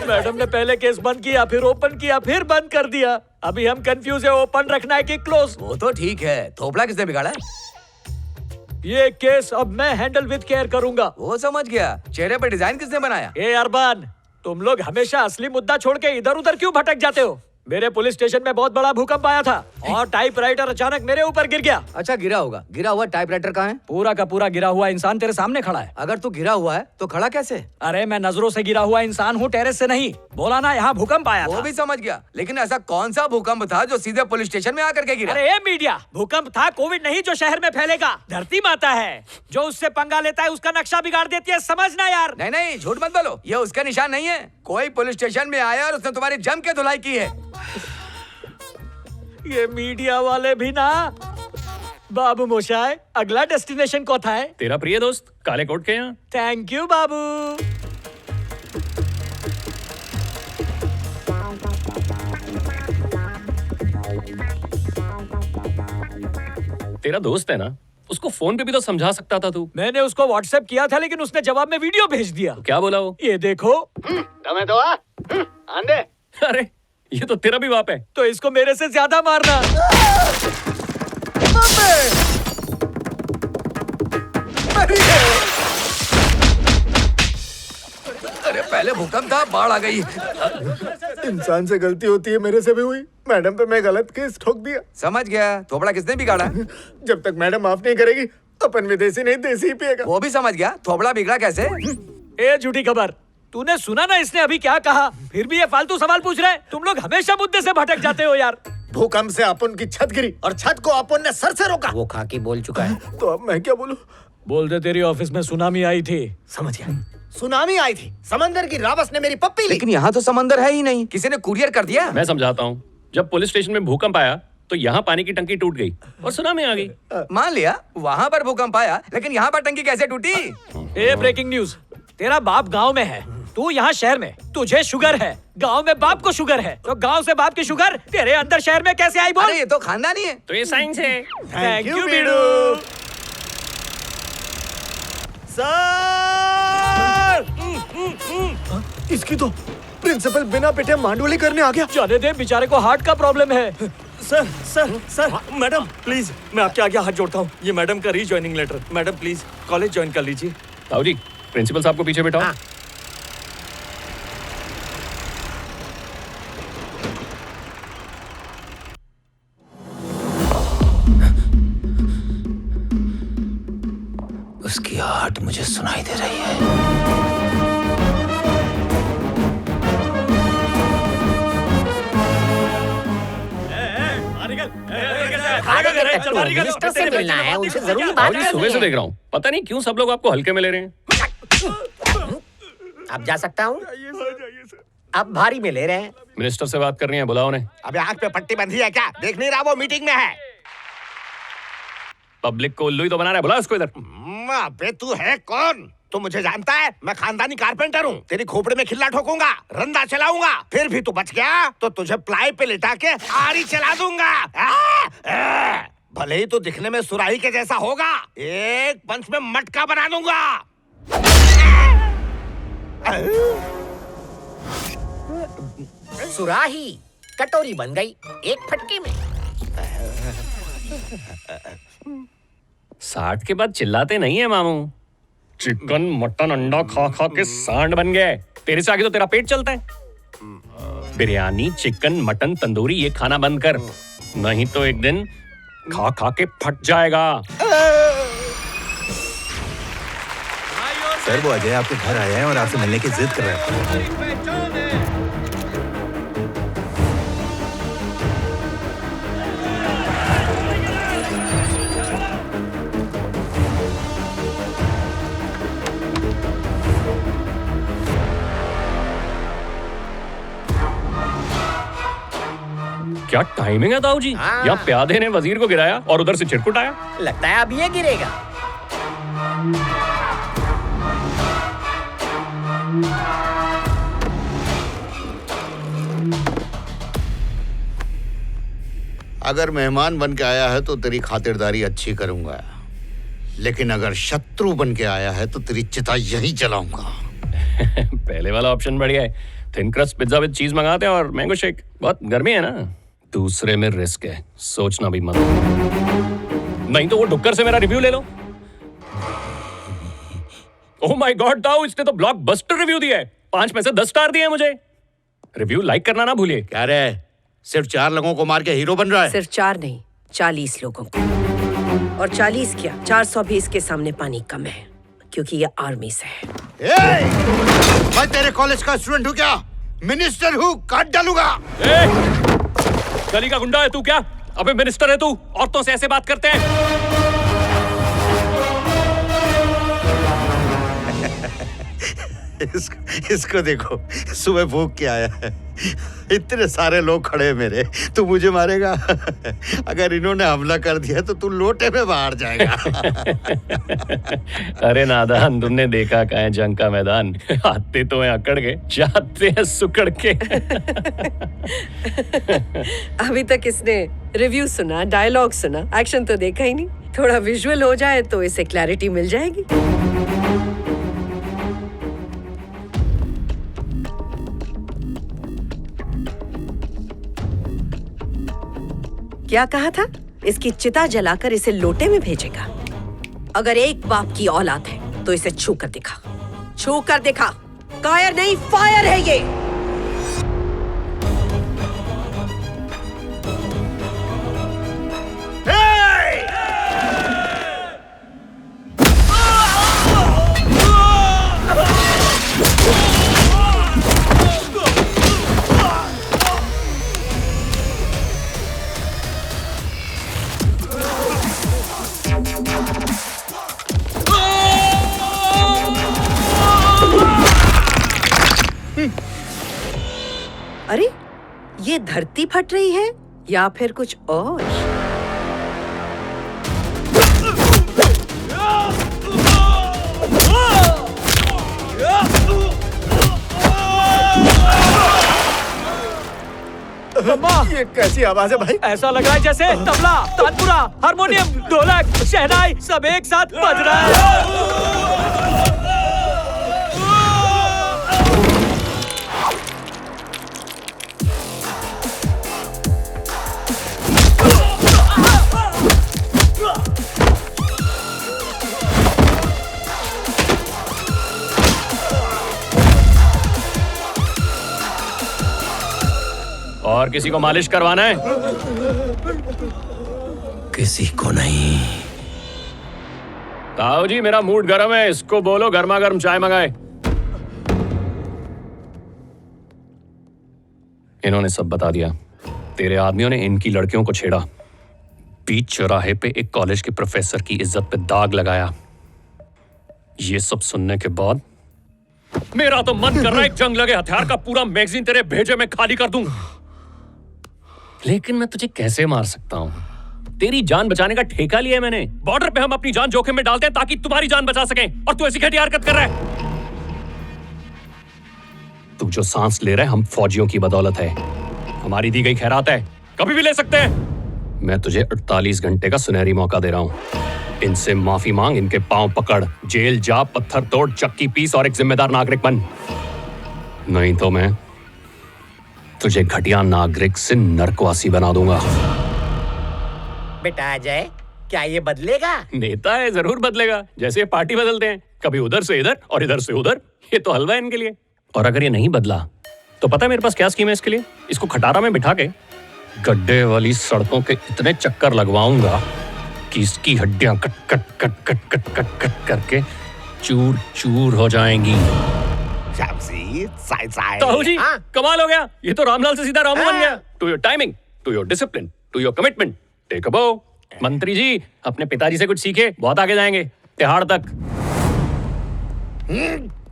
Madam ने पहले case बंद किया, फिर ओपन किया, फिर बंद कर दिया। अभी हम कंफ्यूज है, ओपन रखना है कि क्लोज। वो तो ठीक है, थोपड़ा किसने बिगाड़ा है? ये केस अब मैं हैंडल विद केयर करूंगा। वो समझ गया। चेहरे पे डिजाइन किसने बनाया? ए अरबान, तुम लोग हमेशा असली मुद्दा छोड़ के इधर उधर क्यों भटक जाते हो? मेरे पुलिस स्टेशन में बहुत बड़ा भूकंप आया था और टाइपराइटर अचानक मेरे ऊपर गिर गया। अच्छा, गिरा होगा। गिरा हुआ टाइपराइटर कहाँ है? पूरा का पूरा गिरा हुआ इंसान तेरे सामने खड़ा है। अगर तू गिरा हुआ है तो खड़ा कैसे? अरे मैं नजरों से गिरा हुआ इंसान हूँ, टेरेस से नहीं। बोला ना यहाँ भूकंप आया वो था। भी समझ गया, लेकिन ऐसा कौन सा भूकंप था जो सीधे पुलिस स्टेशन में आकर के गिरा? अरे ए मीडिया, भूकंप था कोविड नहीं जो शहर में फैलेगा। धरती माता है, जो उससे पंगा लेता है उसका नक्शा बिगाड़ देती है, समझना यार। नहीं नहीं, झूठ मत बोलो, ये उसका निशान नहीं है। कोई पुलिस स्टेशन में आया और उसने तुम्हारी जम के धुलाई की है। ये मीडिया वाले भी ना। बाबू मोशाय, अगला डेस्टिनेशन कौन है? तेरा प्रिय दोस्त काले कोट के यहाँ। थैंक यू बाबू। तेरा दोस्त है ना, उसको फोन पे भी तो समझा सकता था तू। मैंने उसको व्हाट्सएप किया था, लेकिन उसने जवाब में वीडियो भेज दिया। तो क्या बोला वो? ये देखो। आंधे। अरे ये तो तेरा भी बाप है। तो इसको मेरे से ज्यादा मारना। अरे पहले भूकंप था, बाढ़ आ गई। इंसान से गलती होती है, मेरे से भी हुई। मैडम पे मैं गलत केस ठोक दिया। समझ गया। थोपड़ा किसने बिगाड़ा? जब तक मैडम माफ नहीं करेगी अपन विदेशी नहीं देसी ही पिएगा। वो भी समझ गया। थोपड़ा बिगड़ा कैसे? ए झूठी खबर, तूने सुना ना इसने अभी क्या कहा? फिर भी ये फालतू सवाल पूछ रहे हैं। तुम लोग हमेशा मुद्दे से भटक जाते हो यार। भूकंप से अपन की छत गिरी और छत को अपन ने सर से रोका। वो खाकी बोल चुका है। तो अब मैं क्या बोलूं? बोल दे तेरी ऑफिस में सुनामी आई थी। समझ गया। सुनामी आई थी, समंदर की रावस ने मेरी पप्पी ली। लेकिन यहाँ तो समंदर है ही नहीं, किसी ने कुरियर कर दिया। मैं समझाता हूँ। जब पुलिस स्टेशन में भूकंप आया तो यहाँ पानी की टंकी टूट गई और सुनामी आ गई। मान लिया वहाँ पर भूकंप आया, लेकिन यहाँ पर टंकी कैसे टूटी? ए ब्रेकिंग न्यूज, तेरा बाप गांव में है, तू यहाँ शहर में। तुझे शुगर है, गांव में बाप को शुगर है, तो गांव से बाप की शुगर तेरे अंदर शहर में कैसे आई? बोल। अरे ये तो खानदानी है। तो ये साइंस है। Thank you Baidu. सर! इसकी तो प्रिंसिपल बिना पिटे मांडोली करने आ गया। जाने दे, बेचारे को हार्ट का प्रॉब्लम है। Sir sir sir, madam please, मैं आपके आगे हाथ जोड़ता हूँ। ये मैडम का rejoining letter. Madam please college join कर लीजिए। ताऊ जी, प्रिंसिपल साहब को पीछे बैठाओ। हाँ। उसकी आहट मुझे सुनाई दे रही है। मिनिस्टर से मिलना है, उनसे जरूरी बात ताऊ जी, करनी सुबह से है। देख रहा हूँ, पता नहीं क्यों सब लोग आपको हल्के में ले रहे हैं। अब जा सकता हूँ? अब भारी में ले रहे हैं। मिनिस्टर से बात करनी है, बुलाओ उन्हें। अबे आंख पे पट्टी बंधी है क्या? देख नहीं रहा वो मीटिंग में है? पब्लिक को उल्लू ही तो बना रहा है, बुला उसको इधर। अबे तू है कौन? तू मुझे जानता है? मैं खानदानी कारपेंटर हूँ। तेरी खोपड़े में खिल्ला ठोकूंगा, रंदा चलाऊंगा, फिर भी तू बच गया तो तुझे प्लाई पे लिटा के आरी चला दूंगा। भले ही तू दिखने में सुराही के जैसा होगा, एक पंच में मटका बना दूंगा। सुराही कटोरी बन गई एक फटके में। 60 के बाद चिल्लाते नहीं है मामू। चिकन मटन अंडा खा खा के सांड बन गए। तेरे से आगे तो तेरा पेट चलता है। बिरयानी चिकन मटन तंदूरी ये खाना बंद कर, नहीं तो एक दिन खा खा के फट जाएगा। सर, वो अजय आपके घर आए हैं और आपसे मिलने की जिद कर रहे हैं। क्या टाइमिंग है ताऊ जी? हाँ। यहाँ प्यादे ने वजीर को गिराया और उधर से चिरकुट आया। लगता है अब ये गिरेगा। अगर मेहमान बन के आया है तो तेरी खातिरदारी अच्छी करूंगा, लेकिन अगर शत्रु बन के आया है तो तेरी चिता यहीं जलाऊंगा। पहले वाला ऑप्शन बढ़िया है। थिन क्रस्ट पिज्जा विद चीज मंगाते हैं और मैंगो शेक। बहुत गर्मी है ना। दूसरे में रिस्क है, सोचना भी मत। नहीं तो वो डुक्कर से मेरा रिव्यू ले लो। ओह माय गॉड ताऊ, इसने तो ब्लॉकबस्टर रिव्यू दिया है। 5 में से 10 स्टार दिए मुझे। रिव्यू लाइक करना ना भूलिए। क्या रे, सिर्फ 4 लोगों को मार के हीरो बन रहा है? सिर्फ 4 नहीं, 40 लोगों को। और 40 क्या, 420 के सामने पानी कम है, क्योंकि ये आर्मी से है। मैं तेरे कॉलेज का स्टूडेंट हूँ क्या? मिनिस्टर हूँ, काट डालूंगा। गली का गुंडा है तू क्या? अबे मिनिस्टर है तू, औरतों से ऐसे बात करते हैं? इसको देखो, सुबह भूख के आया है। इतने सारे लोग खड़े हैं मेरे, तू मुझे मारेगा? अगर इन्होंने हमला कर दिया तो तू लोटे में बाहर जाएगा। अरे नादान, तुमने देखा कहाँ है जंग का मैदान? आते तो हैं अकड़ के, जाते हैं सुकड़ के। अभी तक इसने रिव्यू सुना, डायलॉग सुना, एक्शन तो देखा ही नहीं। थोड़ा विजुअल हो जाए तो इसे क्लैरिटी मिल जाएगी। क्या कहा था? इसकी चिता जलाकर इसे लोटे में भेजेगा। अगर एक बाप की औलाद है तो इसे छू कर दिखा, छू कर दिखा। कायर नहीं, फायर है ये। अरे, ये धरती फट रही है या फिर कुछ और? ये कैसी आवाज है भाई? ऐसा लग रहा है जैसे तबला, तानपुरा, हारमोनियम, ढोलक, शहनाई सब एक साथ बज रहा है। और किसी को मालिश करवाना है? किसी को नहीं। ताऊ जी, मेरा मूड गर्म है, इसको बोलो गर्मा गर्म चाय मंगाए। इन्होंने सब बता दिया। तेरे आदमियों ने इनकी लड़कियों को छेड़ा, बीच चौराहे पे एक कॉलेज के प्रोफेसर की इज्जत पे दाग लगाया। ये सब सुनने के बाद मेरा तो मन कर रहा है एक जंग लगे हथियार का पूरा मैगजीन तेरे भेजे में खाली कर दूं। लेकिन मैं तुझे कैसे मार सकता हूं? तेरी जान बचाने का ठेका लिया है मैंने। बॉर्डर पे हम अपनी जान जोखिम में डालते हैं ताकि तुम्हारी जान बचा सकें, और तू ऐसी घटिया हरकत कर रहा है। तू जो सांस ले रहा है हम फौजियों की बदौलत है। हमारी दी गई खैरात है, कभी भी ले सकते हैं। मैं तुझे 48 घंटे का सुनहरी मौका दे रहा हूं। इनसे माफी मांग, इनके पांव पकड़, जेल जा, पत्थर तोड़, चक्की पीस और एक जिम्मेदार नागरिक बन। नहीं तो मैं तुझे घटिया नागरिक से नरकवासी बना दूंगा। बेटा अजय, क्या ये बदलेगा? नेता है, जरूर बदलेगा। जैसे ये पार्टी बदलते हैं, कभी उधर से इधर और इधर से उधर। ये तो हलवा है इनके लिए। और अगर ये नहीं बदला तो पता है मेरे पास क्या स्कीम है इसके लिए? इसको खटारा में बिठा के गड्ढे वाली सड़कों के इतने चक्कर लगवाऊंगा कि इसकी हड्डियां cut cut cut cut cut cut cut करके चूर चूर हो जाएंगी। ताऊ जी, कमाल हो गया। ये तो रामलाल से सीधा रामू बन गया। To your timing, to your discipline, to your commitment, take a bow. मंत्री जी, अपने पिताजी से कुछ सीखे, बहुत आगे जाएंगे, तिहाड़ तक।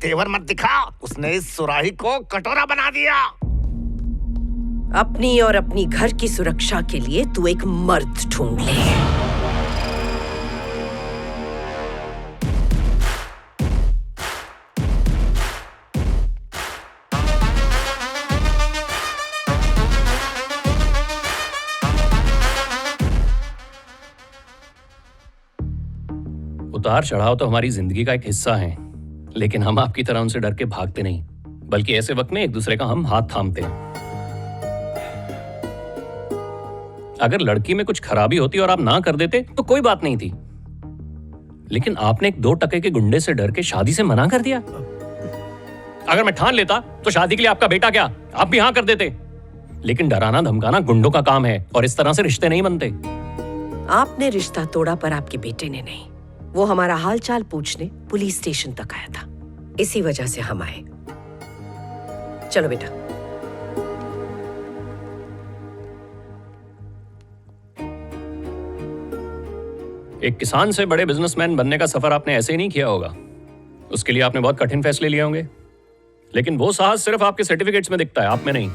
तेवर मत दिखा, उसने इस सुराही को कटोरा बना दिया। अपनी और अपनी घर की सुरक्षा के लिए तू एक मर्द ढूंढ ले। उतार चढ़ाव तो हमारी जिंदगी का एक हिस्सा है। लेकिन हम आपकी तरह उनसे डर के भागते नहीं, बल्कि ऐसे वक्त में एक दूसरे का हम हाथ थामते हैं। अगर लड़की में कुछ खराबी होती और आप ना कर देते तो कोई बात नहीं थी, लेकिन आपने एक 2 टके के गुंडे से डर के शादी से मना कर दिया। अगर मैं ठान लेता तो शादी के लिए आपका बेटा क्या, आप भी हाँ कर देते। लेकिन डराना धमकाना गुंडों का काम है और इस तरह से रिश्ते नहीं बनते। आपने रिश्ता तोड़ा पर आपके बेटे ने नहीं। वो हमारा हालचाल पूछने पुलिस स्टेशन तक आया था, इसी वजह से हम आए। चलो बेटा। एक किसान से बड़े बिजनेसमैन बनने का सफर आपने ऐसे ही नहीं किया होगा। उसके लिए आपने बहुत कठिन फैसले लिए होंगे, लेकिन वो साहस सिर्फ आपके सर्टिफिकेट्स में दिखता है, आप में नहीं।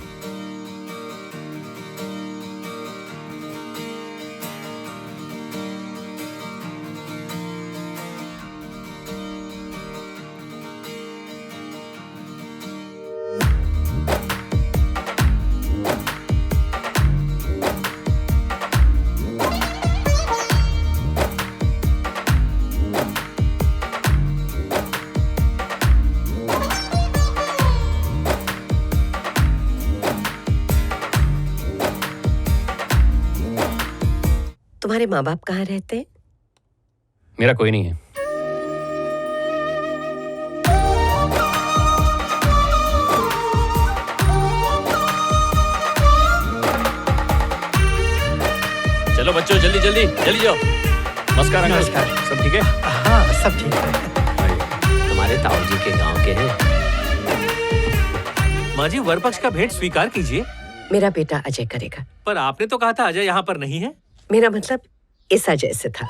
तुम्हारे माँ बाप कहाँ रहते हैं? मेरा कोई नहीं है। चलो बच्चों, जल्दी जल्दी जल्दी जाओ। नमस्कार अंकल। नमस्कार। सब ठीक है? हाँ सब ठीक है। तुम्हारे ताऊजी के गांव के हैं। माँ जी, वर पक्ष का भेंट स्वीकार कीजिए। मेरा बेटा अजय करेगा। पर आपने तो कहा था अजय यहाँ पर नहीं है। मेरा मतलब इस अजय से था।